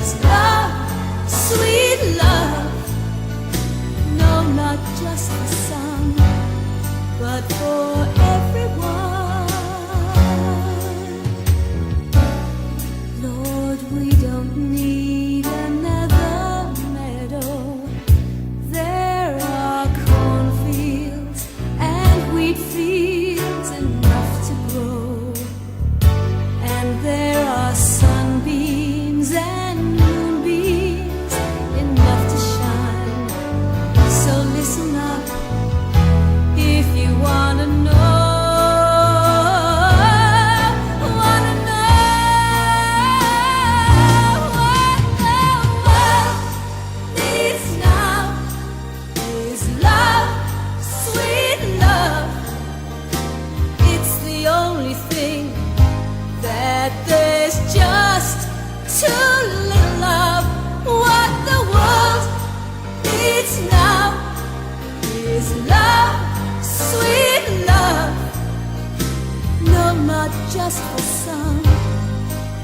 is love, sweet love. No, not just for some, but for everyone. Lord, we don't need another meadow. There are cornfields and wheat fields enough to grow, and there are sunbeams and moonbeams enough to shine. So listen up if you wanna know. What the world needs now is love, sweet love. It's the only thing that there's just too little of. What the world needs now is love, sweet love. No, not just for some,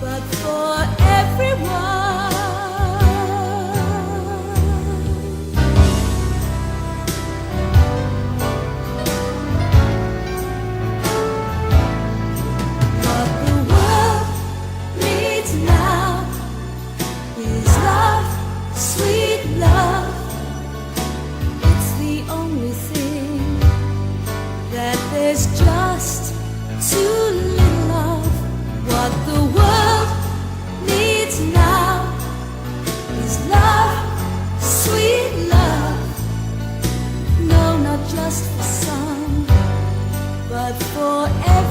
but for everyone. What the world needs now is love, sweet love. It's the only thing that there's just too little of. What the world needs now is love, sweet love. No, not just for some, but for everyone.